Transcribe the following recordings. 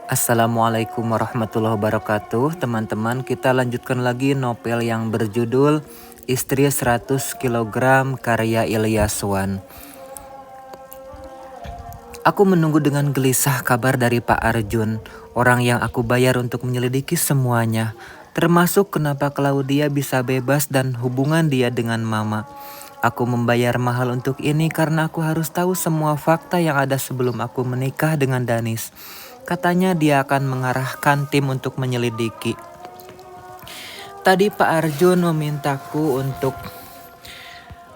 Assalamualaikum warahmatullahi wabarakatuh. Teman-teman, kita lanjutkan lagi novel yang berjudul Istri 100 kg karya Ilyas Wan. Aku menunggu dengan gelisah kabar dari Pak Arjun, orang yang aku bayar untuk menyelidiki semuanya, termasuk kenapa Claudia bisa bebas dan hubungan dia dengan Mama. Aku membayar mahal untuk ini karena aku harus tahu semua fakta yang ada sebelum aku menikah dengan Danis. Katanya dia akan mengarahkan tim untuk menyelidiki. Tadi Pak Arjun memintaku untuk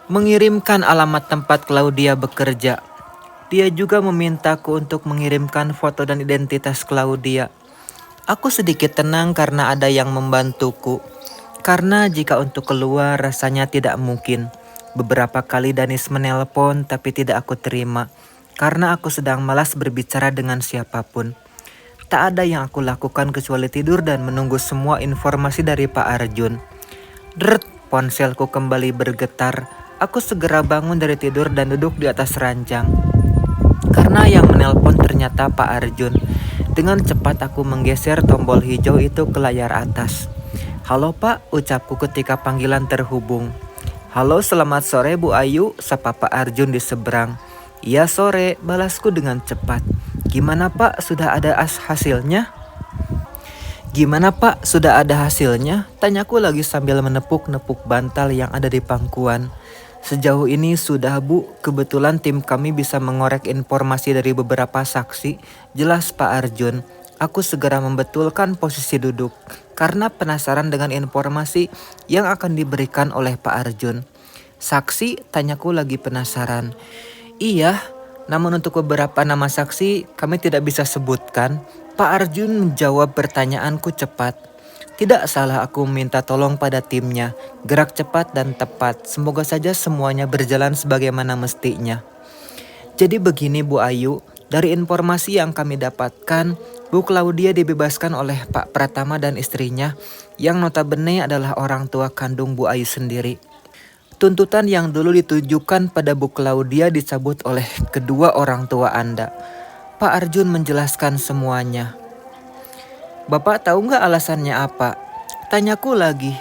mengirimkan alamat tempat Claudia bekerja. Dia juga memintaku untuk mengirimkan foto dan identitas Claudia. Aku sedikit tenang karena ada yang membantuku. Karena jika untuk keluar rasanya tidak mungkin. Beberapa kali Danis menelpon tapi tidak aku terima. Karena aku sedang malas berbicara dengan siapapun. Tak ada yang aku lakukan kecuali tidur dan menunggu semua informasi dari Pak Arjun. Dret, ponselku kembali bergetar. Aku segera bangun dari tidur dan duduk di atas ranjang. Karena yang menelpon ternyata Pak Arjun. Dengan cepat aku menggeser tombol hijau itu ke layar atas. Halo Pak, ucapku ketika panggilan terhubung. Halo, selamat sore Bu Ayu, sapa Pak Arjun di seberang. Iya sore, balasku dengan cepat. Gimana Pak, sudah ada hasilnya? Gimana Pak, sudah ada hasilnya? Tanyaku lagi sambil menepuk-nepuk bantal yang ada di pangkuan. Sejauh ini sudah Bu, kebetulan tim kami bisa mengorek informasi dari beberapa saksi. Jelas Pak Arjun. Aku segera membetulkan posisi duduk karena penasaran dengan informasi yang akan diberikan oleh Pak Arjun. Saksi, tanyaku lagi penasaran. Iya, namun untuk beberapa nama saksi kami tidak bisa sebutkan. Pak Arjun menjawab pertanyaanku cepat. Tidak salah aku minta tolong pada timnya. Gerak cepat dan tepat. Semoga saja semuanya berjalan sebagaimana mestinya. Jadi begini Bu Ayu, dari informasi yang kami dapatkan, Bu Claudia dibebaskan oleh Pak Pratama dan istrinya, yang notabene adalah orang tua kandung Bu Ayu sendiri. Tuntutan yang dulu ditujukan pada Bu Claudia dicabut oleh kedua orang tua Anda. Pak Arjun menjelaskan semuanya. Bapak tahu nggak alasannya apa? Tanyaku lagi.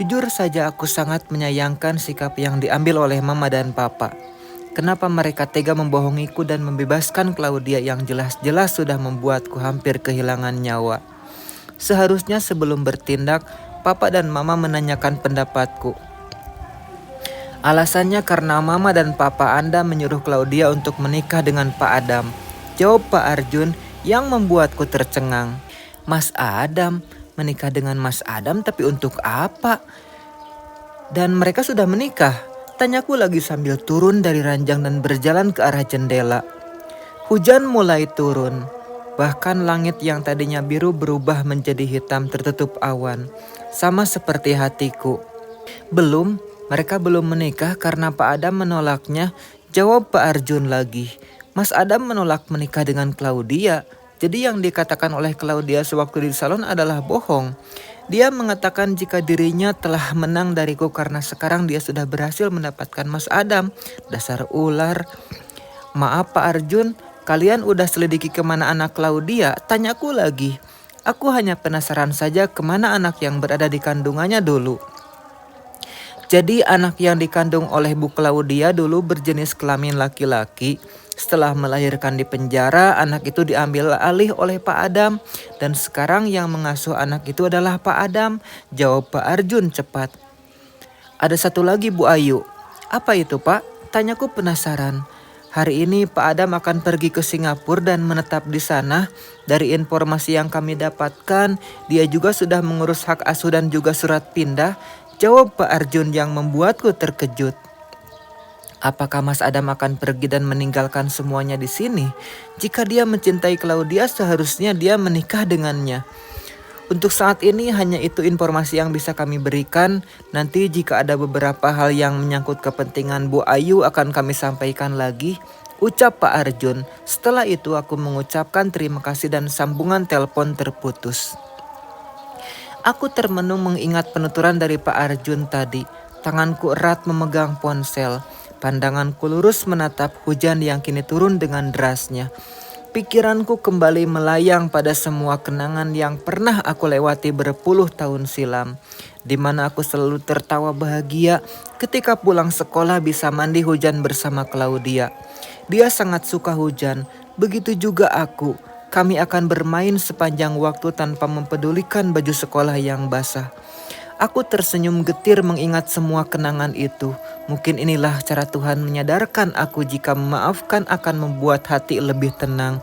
Jujur saja aku sangat menyayangkan sikap yang diambil oleh Mama dan Papa. Kenapa mereka tega membohongiku dan membebaskan Claudia yang jelas-jelas sudah membuatku hampir kehilangan nyawa. Seharusnya sebelum bertindak, Papa dan Mama menanyakan pendapatku. Alasannya karena Mama dan Papa Anda menyuruh Claudia untuk menikah dengan Pak Adam. Jawab Pak Arjun yang membuatku tercengang. Mas Adam, menikah dengan Mas Adam tapi untuk apa? Dan mereka sudah menikah? Tanyaku lagi sambil turun dari ranjang dan berjalan ke arah jendela. Hujan mulai turun. Bahkan langit yang tadinya biru berubah menjadi hitam tertutup awan. Sama seperti hatiku. Belum. Mereka belum menikah karena Pak Adam menolaknya. Jawab Pak Arjun lagi. Mas Adam menolak menikah dengan Claudia. Jadi yang dikatakan oleh Claudia sewaktu di salon adalah bohong. Dia mengatakan jika dirinya telah menang dariku karena sekarang dia sudah berhasil mendapatkan Mas Adam. Dasar ular. Maaf Pak Arjun, kalian udah selidiki kemana anak Claudia? Tanyaku lagi. Aku hanya penasaran saja kemana anak yang berada di kandungannya dulu. Jadi anak yang dikandung oleh Bu Claudia dulu berjenis kelamin laki-laki. Setelah melahirkan di penjara, anak itu diambil alih oleh Pak Adam. Dan sekarang yang mengasuh anak itu adalah Pak Adam. Jawab Pak Arjun cepat. Ada satu lagi Bu Ayu. Apa itu Pak? Tanyaku penasaran. Hari ini Pak Adam akan pergi ke Singapura dan menetap di sana. Dari informasi yang kami dapatkan, dia juga sudah mengurus hak asuh dan juga surat pindah. Jawab Pak Arjun yang membuatku terkejut. Apakah Mas Adam akan pergi dan meninggalkan semuanya di sini? Jika dia mencintai Claudia, seharusnya dia menikah dengannya. Untuk saat ini hanya itu informasi yang bisa kami berikan. Nanti jika ada beberapa hal yang menyangkut kepentingan Bu Ayu akan kami sampaikan lagi. Ucap Pak Arjun. Setelah itu aku mengucapkan terima kasih dan sambungan telepon terputus. Aku termenung mengingat penuturan dari Pak Arjun tadi. Tanganku erat memegang ponsel. Pandanganku lurus menatap hujan yang kini turun dengan derasnya. Pikiranku kembali melayang pada semua kenangan yang pernah aku lewati berpuluh tahun silam, di mana aku selalu tertawa bahagia ketika pulang sekolah bisa mandi hujan bersama Claudia. Dia sangat suka hujan, begitu juga aku. Kami akan bermain sepanjang waktu tanpa mempedulikan baju sekolah yang basah. Aku tersenyum getir mengingat semua kenangan itu. Mungkin inilah cara Tuhan menyadarkan aku jika memaafkan akan membuat hati lebih tenang.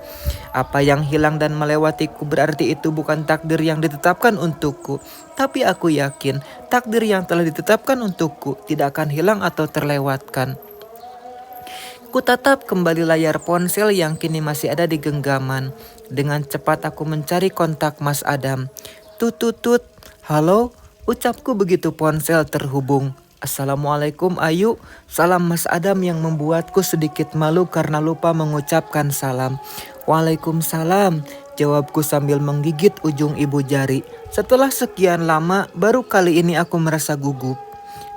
Apa yang hilang dan melewatiku berarti itu bukan takdir yang ditetapkan untukku. Tapi aku yakin takdir yang telah ditetapkan untukku tidak akan hilang atau terlewatkan. Kutatap kembali layar ponsel yang kini masih ada di genggaman. Dengan cepat aku mencari kontak Mas Adam. Tututut, halo? Ucapku begitu ponsel terhubung. Assalamualaikum Ayu. Salam Mas Adam yang membuatku sedikit malu karena lupa mengucapkan salam. Waalaikumsalam, jawabku sambil menggigit ujung ibu jari. Setelah sekian lama, baru kali ini aku merasa gugup.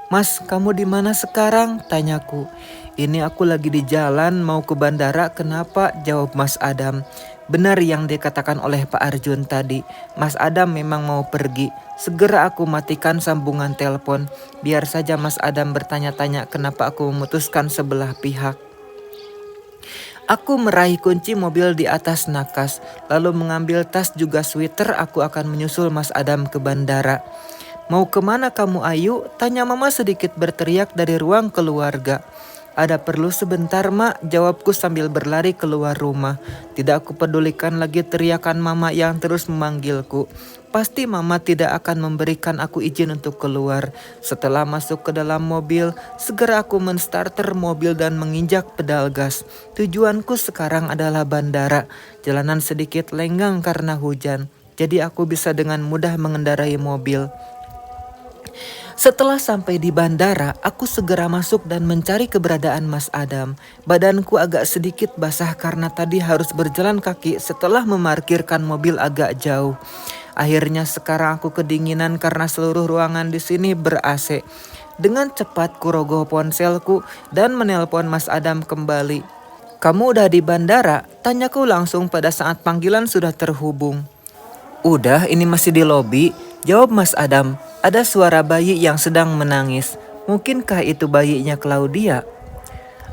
Mas, kamu di mana sekarang? Tanyaku. Ini aku lagi di jalan mau ke bandara. Kenapa? Jawab Mas Adam. Benar yang dikatakan oleh Pak Arjun tadi. Mas Adam memang mau pergi. Segera aku matikan sambungan telepon. Biar saja Mas Adam bertanya-tanya kenapa aku memutuskan sebelah pihak. Aku meraih kunci mobil di atas nakas. Lalu mengambil tas juga sweater. Aku akan menyusul Mas Adam ke bandara. Mau kemana kamu Ayu? Tanya mama sedikit berteriak dari ruang keluarga. Ada perlu sebentar mak, jawabku sambil berlari keluar rumah. Tidak aku pedulikan lagi teriakan mama yang terus memanggilku. Pasti mama tidak akan memberikan aku izin untuk keluar. Setelah masuk ke dalam mobil, segera aku menstarter mobil dan menginjak pedal gas. Tujuanku sekarang adalah bandara. Jalanan sedikit lenggang karena hujan, jadi aku bisa dengan mudah mengendarai mobil. Setelah sampai di bandara, aku segera masuk dan mencari keberadaan Mas Adam. Badanku agak sedikit basah karena tadi harus berjalan kaki setelah memarkirkan mobil agak jauh. Akhirnya sekarang aku kedinginan karena seluruh ruangan di sini ber-AC. Dengan cepat kurogoh ponselku dan menelpon Mas Adam kembali. Kamu udah di bandara? Tanyaku langsung pada saat panggilan sudah terhubung. Udah, ini masih di lobi, jawab Mas Adam. Ada suara bayi yang sedang menangis. Mungkinkah itu bayinya Claudia?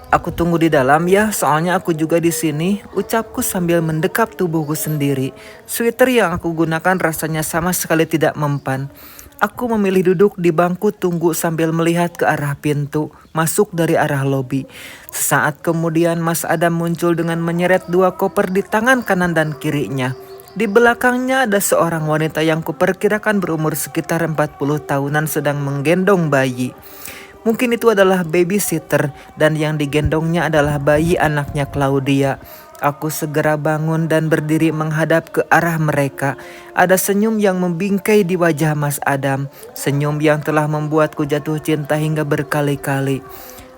Aku tunggu di dalam ya, soalnya aku juga di sini, ucapku sambil mendekap tubuhku sendiri. Sweater yang aku gunakan rasanya sama sekali tidak mempan. Aku memilih duduk di bangku tunggu sambil melihat ke arah pintu, masuk dari arah lobi. Sesaat kemudian Mas Adam muncul dengan menyeret 2 koper di tangan kanan dan kirinya. Di belakangnya ada seorang wanita yang kuperkirakan berumur sekitar 40 tahunan sedang menggendong bayi. Mungkin itu adalah babysitter dan yang digendongnya adalah bayi anaknya Claudia. Aku segera bangun dan berdiri menghadap ke arah mereka. Ada senyum yang membingkai di wajah Mas Adam. Senyum yang telah membuatku jatuh cinta hingga berkali-kali.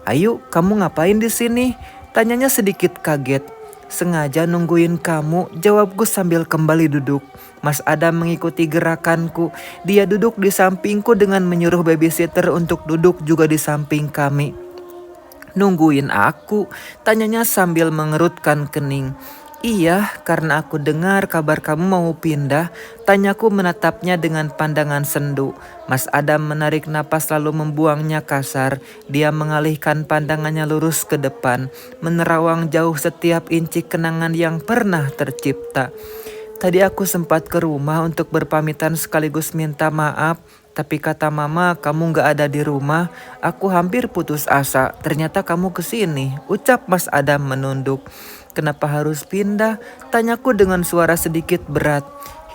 Ayu, kamu ngapain di sini? Tanyanya sedikit kaget. Sengaja nungguin kamu, jawabku sambil kembali duduk. Mas Adam mengikuti gerakanku. Dia duduk di sampingku dengan menyuruh babysitter untuk duduk juga di samping kami. Nungguin aku? Tanyanya sambil mengerutkan kening. Iya, karena aku dengar kabar kamu mau pindah. Tanyaku menatapnya dengan pandangan sendu. Mas Adam menarik napas lalu membuangnya kasar. Dia mengalihkan pandangannya lurus ke depan, menerawang jauh setiap inci kenangan yang pernah tercipta. Tadi aku sempat ke rumah untuk berpamitan sekaligus minta maaf. Tapi kata mama kamu gak ada di rumah. Aku hampir putus asa. Ternyata kamu kesini, ucap Mas Adam menunduk. Kenapa harus pindah? Tanyaku dengan suara sedikit berat.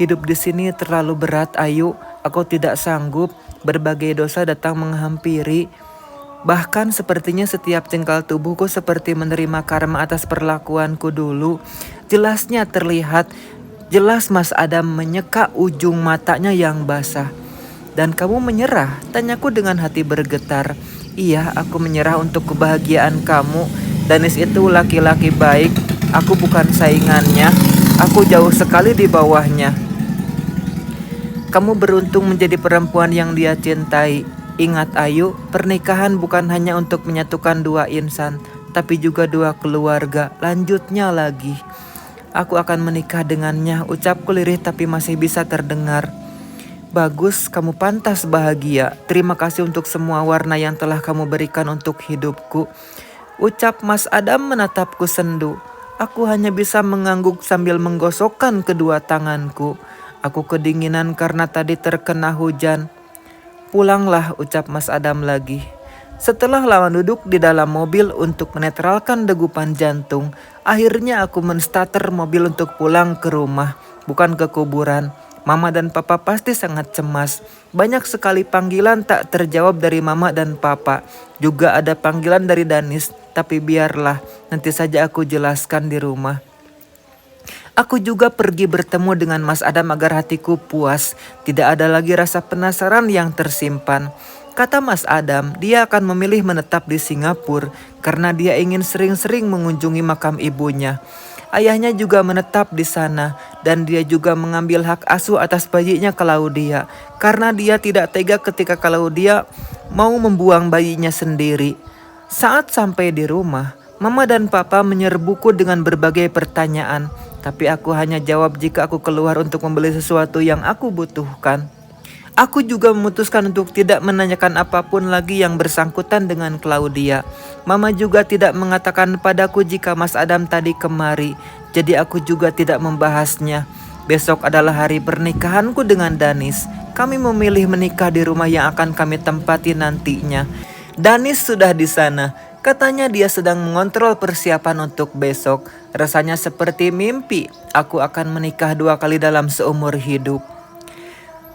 Hidup di sini terlalu berat Ayu. Aku tidak sanggup. Berbagai dosa datang menghampiri. Bahkan sepertinya setiap jengkal tubuhku seperti menerima karma atas perlakuanku dulu. Jelasnya terlihat. Jelas Mas Adam menyeka ujung matanya yang basah. Dan kamu menyerah? Tanyaku dengan hati bergetar. Iya, aku menyerah untuk kebahagiaan kamu. Danis itu laki-laki baik. Aku bukan saingannya. Aku jauh sekali di bawahnya. Kamu beruntung menjadi perempuan yang dia cintai. Ingat Ayu, pernikahan bukan hanya untuk menyatukan 2 insan, tapi juga 2 keluarga. Lanjutnya lagi. Aku akan menikah dengannya, ucapku lirih tapi masih bisa terdengar. Bagus, kamu pantas bahagia. Terima kasih untuk semua warna yang telah kamu berikan untuk hidupku. Ucap Mas Adam menatapku sendu. Aku hanya bisa mengangguk sambil menggosokkan kedua tanganku. Aku kedinginan karena tadi terkena hujan. Pulanglah, ucap Mas Adam lagi. Setelah lama duduk di dalam mobil untuk menetralkan degupan jantung, akhirnya aku menstarter mobil untuk pulang ke rumah, bukan ke kuburan. Mama dan papa pasti sangat cemas. Banyak sekali panggilan tak terjawab dari mama dan papa. Juga ada panggilan dari Danis, tapi biarlah, nanti saja aku jelaskan di rumah. Aku juga pergi bertemu dengan Mas Adam agar hatiku puas. Tidak ada lagi rasa penasaran yang tersimpan. Kata Mas Adam, dia akan memilih menetap di Singapura karena dia ingin sering-sering mengunjungi makam ibunya. Ayahnya juga menetap di sana dan dia juga mengambil hak asuh atas bayinya Claudia karena dia tidak tega ketika Claudia mau membuang bayinya sendiri. Saat sampai di rumah, Mama dan Papa menyerbuku dengan berbagai pertanyaan, tapi aku hanya jawab jika aku keluar untuk membeli sesuatu yang aku butuhkan. Aku juga memutuskan untuk tidak menanyakan apapun lagi yang bersangkutan dengan Claudia. Mama juga tidak mengatakan padaku jika Mas Adam tadi kemari, jadi aku juga tidak membahasnya. Besok adalah hari pernikahanku dengan Danis. Kami memilih menikah di rumah yang akan kami tempati nantinya. Danis sudah di sana. Katanya dia sedang mengontrol persiapan untuk besok. Rasanya seperti mimpi. Aku akan menikah 2 kali dalam seumur hidup.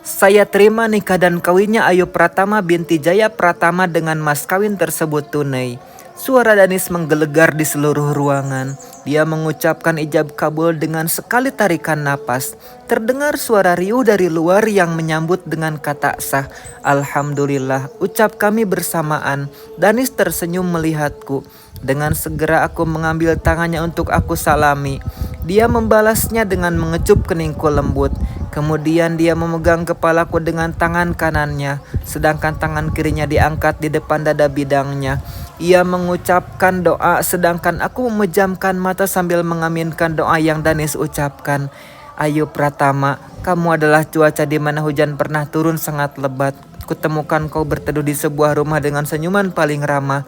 Saya terima nikah dan kawinnya Ayu Pratama binti Jaya Pratama dengan mas kawin tersebut tunai. Suara Danis menggelegar di seluruh ruangan. Dia mengucapkan ijab kabul dengan sekali tarikan napas. Terdengar suara riuh dari luar yang menyambut dengan kata sah. Alhamdulillah, ucap kami bersamaan. Danis tersenyum melihatku. Dengan segera aku mengambil tangannya untuk aku salami. Dia membalasnya dengan mengecup keningku lembut. Kemudian dia memegang kepalaku dengan tangan kanannya, sedangkan tangan kirinya diangkat di depan dada bidangnya. Ia mengucapkan doa, sedangkan aku memejamkan mata sambil mengaminkan doa yang Danis ucapkan. Ayu Pratama, kamu adalah cuaca di mana hujan pernah turun sangat lebat. Kutemukan kau berteduh di sebuah rumah dengan senyuman paling ramah.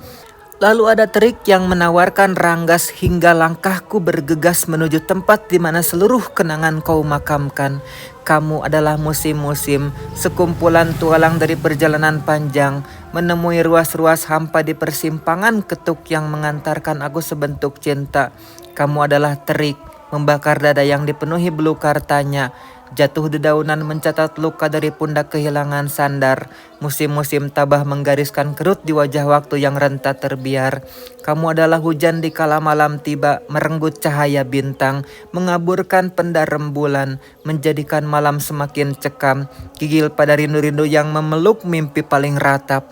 Lalu ada terik yang menawarkan ranggas hingga langkahku bergegas menuju tempat di mana seluruh kenangan kau makamkan. Kamu adalah musim-musim, sekumpulan tualang dari perjalanan panjang, menemui ruas-ruas hampa di persimpangan ketuk yang mengantarkan aku sebentuk cinta. Kamu adalah terik, membakar dada yang dipenuhi belukar tanya. Jatuh dedaunan mencatat luka dari pundak kehilangan sandar. Musim-musim tabah menggariskan kerut di wajah waktu yang renta terbiar. Kamu adalah hujan di kala malam tiba, merenggut cahaya bintang, mengaburkan pendar rembulan, menjadikan malam semakin cekam, gigil pada rindu-rindu yang memeluk mimpi paling ratap.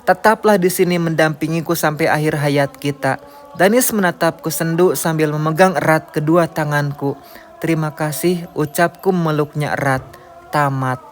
Tetaplah di sini mendampingiku sampai akhir hayat kita. Danis menatapku sendu sambil memegang erat kedua tanganku. Terima kasih, ucapku memeluknya erat. Tamat.